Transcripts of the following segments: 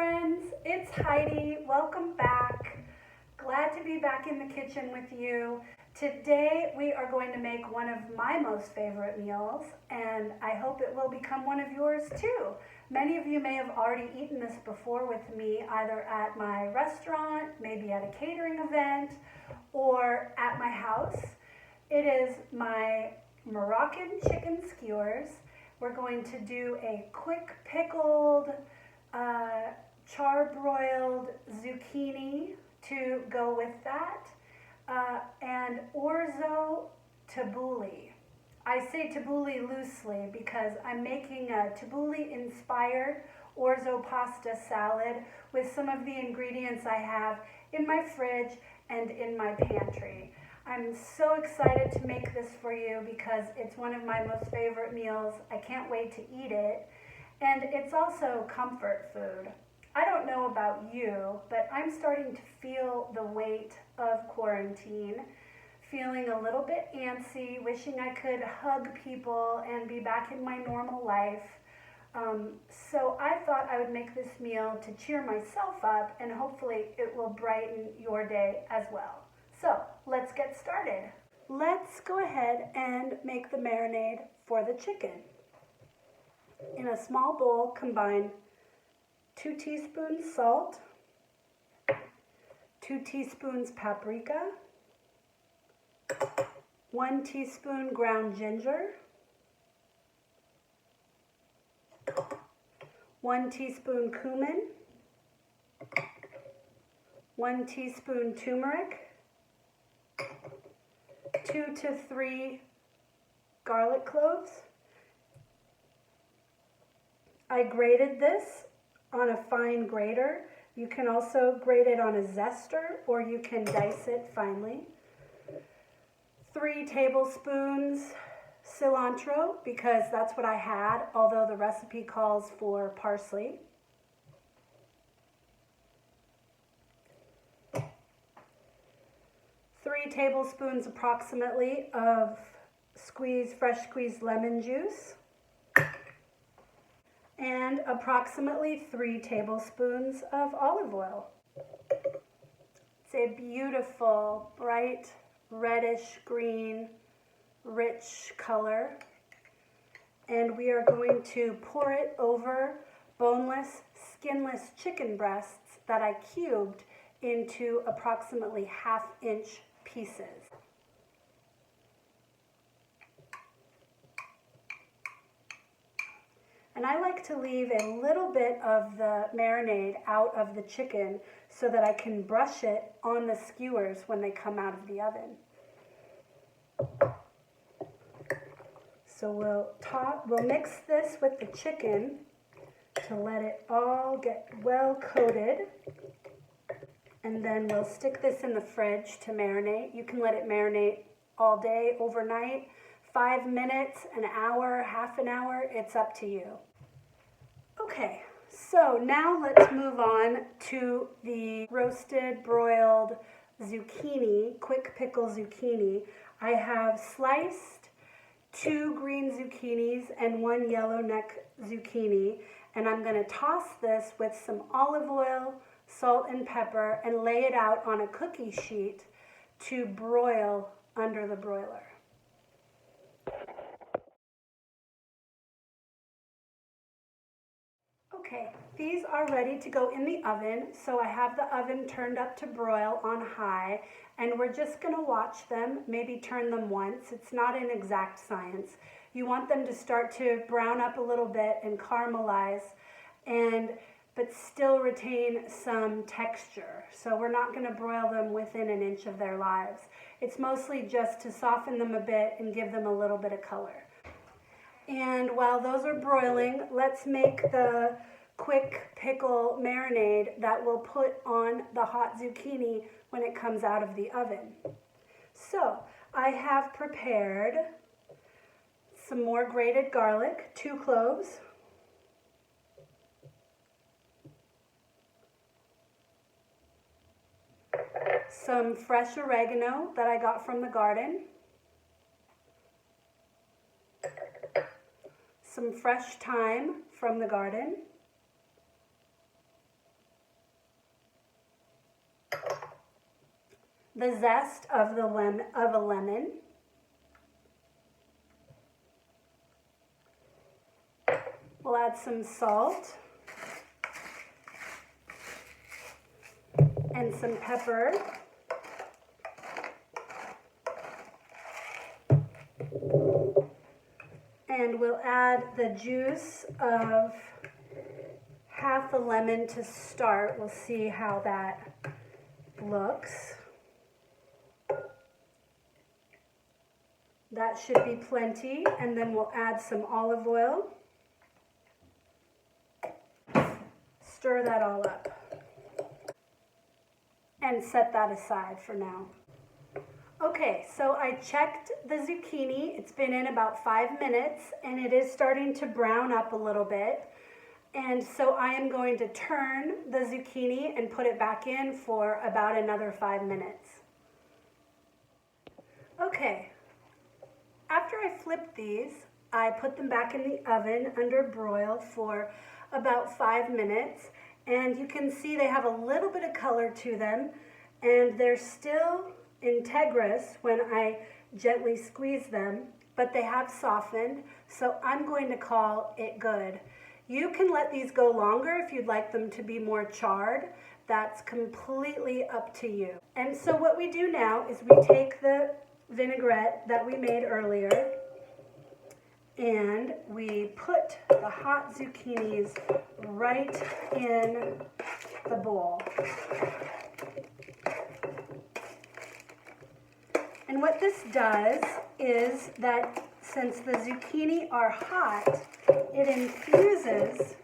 friends, it's Heidi. Welcome back. Glad to be back in the kitchen with you. Today we are going to make one of my most favorite meals, and I hope it will become one of yours too. Many of you may have already eaten this before with me, either at my restaurant, maybe at a catering event, or at my house. It is my Moroccan chicken skewers. We're going to do a quick pickled, charbroiled zucchini to go with that, and orzo tabbouleh. I say tabbouleh loosely because I'm making a tabbouleh-inspired orzo pasta salad with some of the ingredients I have in my fridge and in my pantry. I'm so excited to make this for you because it's one of my most favorite meals. I can't wait to eat it. And it's also comfort food. I don't know about you, but I'm starting to feel the weight of quarantine, feeling a little bit antsy, wishing I could hug people and be back in my normal life. So I thought I would make this meal to cheer myself up, and hopefully it will brighten your day as well. So let's get started. Let's go ahead and make the marinade for the chicken. In a small bowl, combine 2 teaspoons salt, 2 teaspoons paprika, 1 teaspoon ground ginger, 1 teaspoon cumin, 1 teaspoon turmeric, 2 to 3 garlic cloves. I grated this on a fine grater. You can also grate it on a zester, or you can dice it finely. 3 tablespoons cilantro, because that's what I had, although the recipe calls for parsley. 3 tablespoons approximately of fresh squeezed lemon juice, and approximately 3 tablespoons of olive oil. It's a beautiful, bright, reddish green, rich color. And we are going to pour it over boneless, skinless chicken breasts that I cubed into approximately 1/2-inch pieces. And I like to leave a little bit of the marinade out of the chicken so that I can brush it on the skewers when they come out of the oven. So we'll mix this with the chicken to let it all get well coated. And then we'll stick this in the fridge to marinate. You can let it marinate all day, overnight, 5 minutes, an hour, half an hour, it's up to you. Okay, so now let's move on to the roasted broiled zucchini, quick pickle zucchini. I have sliced 2 green zucchinis and 1 yellow neck zucchini, and I'm going to toss this with some olive oil, salt and pepper, and lay it out on a cookie sheet to broil under the broiler. Okay, these are ready to go in the oven, so I have the oven turned up to broil on high, and we're just going to watch them, maybe turn them once. It's not an exact science. You want them to start to brown up a little bit and caramelize, but still retain some texture. So we're not going to broil them within an inch of their lives. It's mostly just to soften them a bit and give them a little bit of color. And while those are broiling, let's make the quick pickle marinade that we'll put on the hot zucchini when it comes out of the oven. So I have prepared some more grated garlic, 2 cloves, some fresh oregano that I got from the garden, some fresh thyme from the garden, the zest of a lemon. We'll add some salt and some pepper. And we'll add the juice of half a lemon to start. We'll see how that looks. That should be plenty. And then we'll add some olive oil. Stir that all up. And set that aside for now. Okay, so I checked the zucchini. It's been in about 5 minutes and it is starting to brown up a little bit. And so I am going to turn the zucchini and put it back in for about another 5 minutes. Okay, after I flipped these, I put them back in the oven under broil for about 5 minutes. And you can see they have a little bit of color to them and they're still integrous when I gently squeeze them, but they have softened, so I'm going to call it good. You can let these go longer if you'd like them to be more charred. That's completely up to you. And so what we do now is we take the vinaigrette that we made earlier and we put the hot zucchinis right in the bowl. And what this does is that since the zucchini are hot, it infuses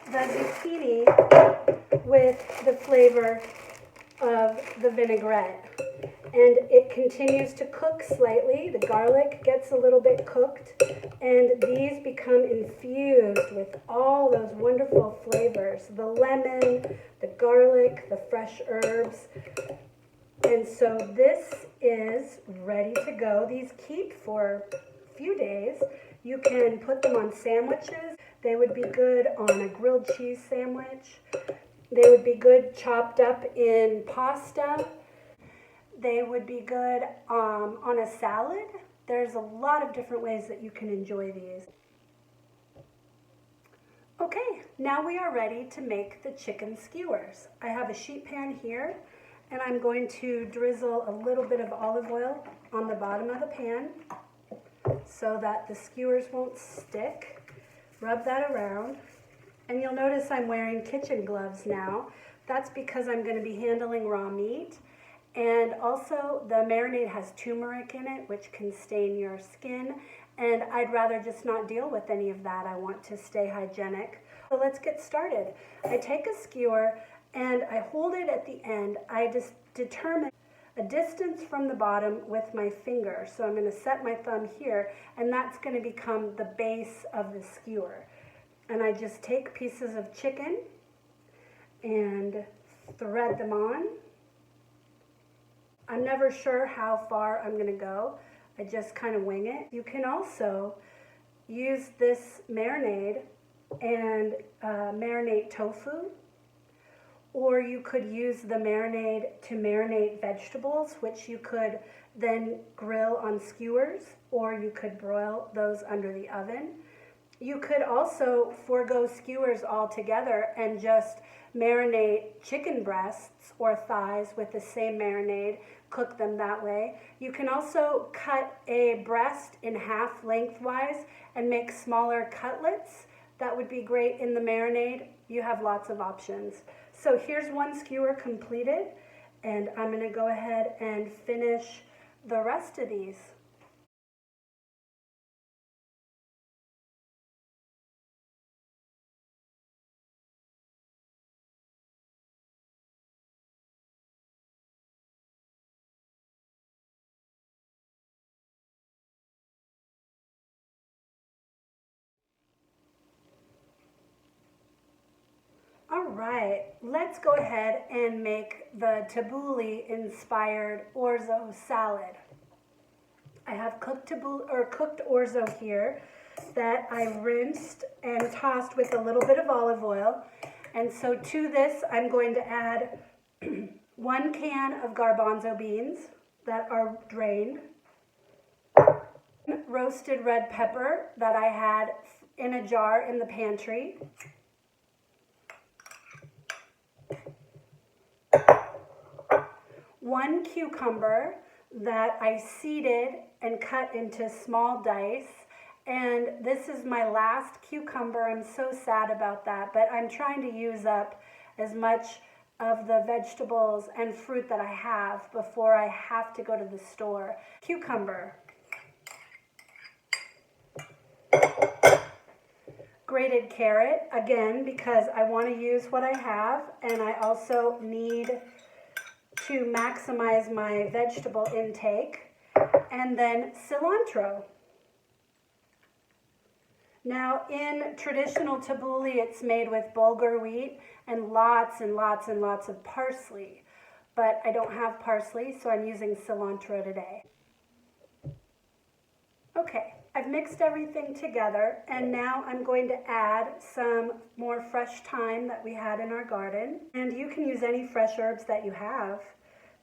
the zucchini with the flavor of the vinaigrette. And it continues to cook slightly. The garlic gets a little bit cooked, and these become infused with all those wonderful flavors. The lemon, the garlic, the fresh herbs. And so this is ready to go. These keep for a few days. You can put them on sandwiches. They would be good on a grilled cheese sandwich. They would be good chopped up in pasta. They would be good on a salad. There's a lot of different ways that you can enjoy these. Okay, now we are ready to make the chicken skewers. I have a sheet pan here, and I'm going to drizzle a little bit of olive oil on the bottom of the pan so that the skewers won't stick. Rub that around, and you'll notice I'm wearing kitchen gloves now. That's because I'm going to be handling raw meat, and also the marinade has turmeric in it, which can stain your skin, and I'd rather just not deal with any of that. I want to stay hygienic. So let's get started. I take a skewer and I hold it at the end. I just determine a distance from the bottom with my finger. So I'm going to set my thumb here, and that's going to become the base of the skewer. And I just take pieces of chicken and thread them on. I'm never sure how far I'm going to go. I just kind of wing it. You can also use this marinade and marinate tofu, or you could use the marinade to marinate vegetables, which you could then grill on skewers, or you could broil those under the oven. You could also forego skewers altogether and just marinate chicken breasts or thighs with the same marinade, cook them that way. You can also cut a breast in half lengthwise and make smaller cutlets. That would be great in the marinade. You have lots of options. So here's one skewer completed, and I'm going to go ahead and finish the rest of these. All right, let's go ahead and make the tabbouleh inspired orzo salad. I have cooked orzo here that I rinsed and tossed with a little bit of olive oil. And so to this, I'm going to add 1 can of garbanzo beans that are drained, roasted red pepper that I had in a jar in the pantry, 1 cucumber that I seeded and cut into small dice. And this is my last cucumber. I'm so sad about that, but I'm trying to use up as much of the vegetables and fruit that I have before I have to go to the store. Cucumber. Grated carrot, again, because I want to use what I have, and I also need to maximize my vegetable intake. And then cilantro. Now, in traditional tabbouleh, it's made with bulgur wheat and lots and lots and lots of parsley. But I don't have parsley, so I'm using cilantro today. Okay, I've mixed everything together, and now I'm going to add some more fresh thyme that we had in our garden. And you can use any fresh herbs that you have.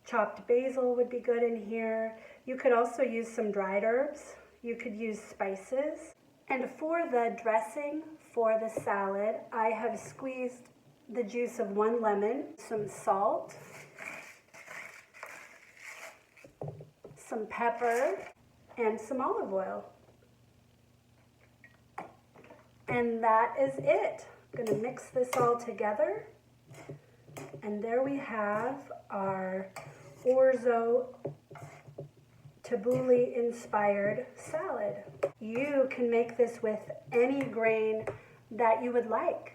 Chopped basil would be good in here. You could also use some dried herbs. You could use spices. And for the dressing for the salad, I have squeezed the juice of 1 lemon, some salt, some pepper, and some olive oil. And that is it. I'm going to mix this all together. And there we have our orzo tabbouleh inspired salad. You can make this with any grain that you would like.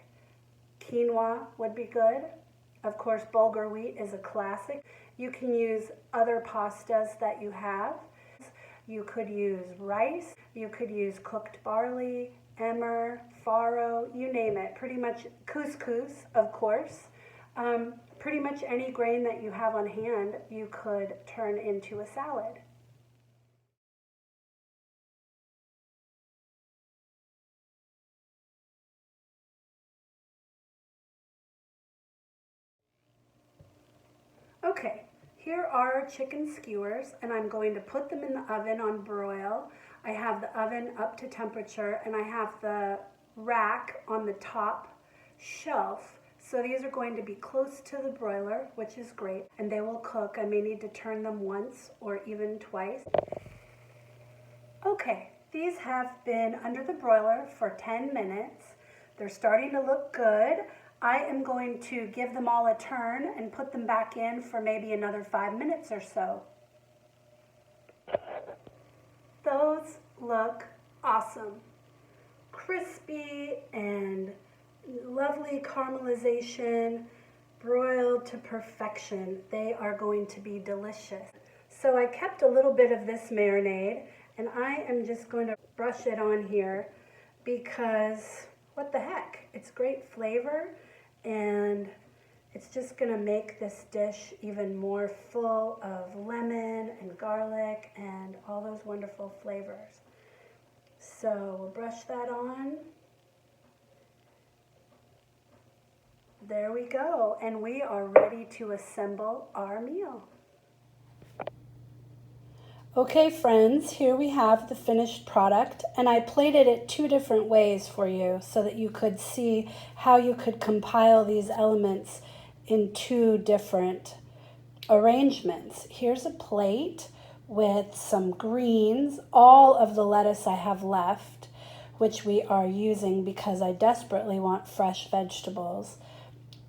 Quinoa would be good. Of course, bulgur wheat is a classic. You can use other pastas that you have. You could use rice. You could use cooked barley, emmer, farro, you name it. Pretty much couscous, of course. Pretty much any grain that you have on hand, you could turn into a salad. Okay, here are our chicken skewers, and I'm going to put them in the oven on broil. I have the oven up to temperature, and I have the rack on the top shelf. So these are going to be close to the broiler, which is great, and they will cook. I may need to turn them once or even twice. Okay, these have been under the broiler for 10 minutes. They're starting to look good. I am going to give them all a turn and put them back in for maybe another 5 minutes or so. Those look awesome. Crispy and lovely caramelization, broiled to perfection. They are going to be delicious. So I kept a little bit of this marinade, and I am just going to brush it on here because what the heck, it's great flavor, and it's just going to make this dish even more full of lemon and garlic and all those wonderful flavors. So we'll brush that on. There we go, and we are ready to assemble our meal. Okay friends, here we have the finished product, and I plated it 2 different ways for you so that you could see how you could compile these elements in 2 different arrangements. Here's a plate with some greens, all of the lettuce I have left, which we are using because I desperately want fresh vegetables.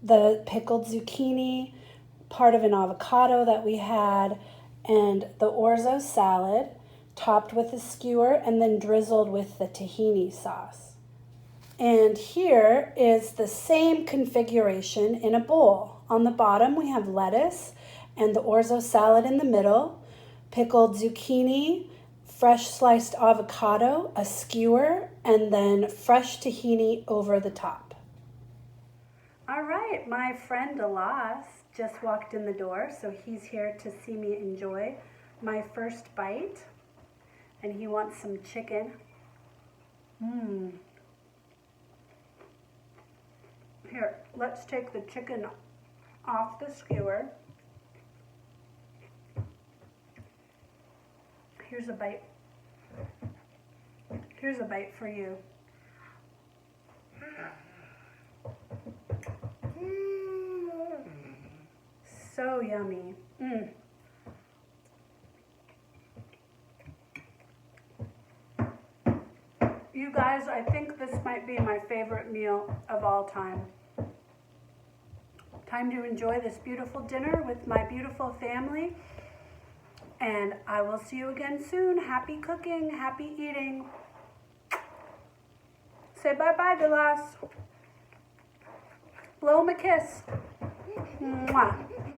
The pickled zucchini, part of an avocado that we had, and the orzo salad topped with a skewer and then drizzled with the tahini sauce. And here is the same configuration in a bowl. On the bottom we have lettuce and the orzo salad in the middle, pickled zucchini, fresh sliced avocado, a skewer, and then fresh tahini over the top. All right, my friend Alas just walked in the door, so he's here to see me enjoy my first bite, and he wants some chicken. Here, let's take the chicken off the skewer. Here's a bite. Here's a bite for you. So yummy. You guys, I think this might be my favorite meal of all time. Time to enjoy this beautiful dinner with my beautiful family. And I will see you again soon. Happy cooking, happy eating. Say bye-bye, Delas. Blow him a kiss. Mwah.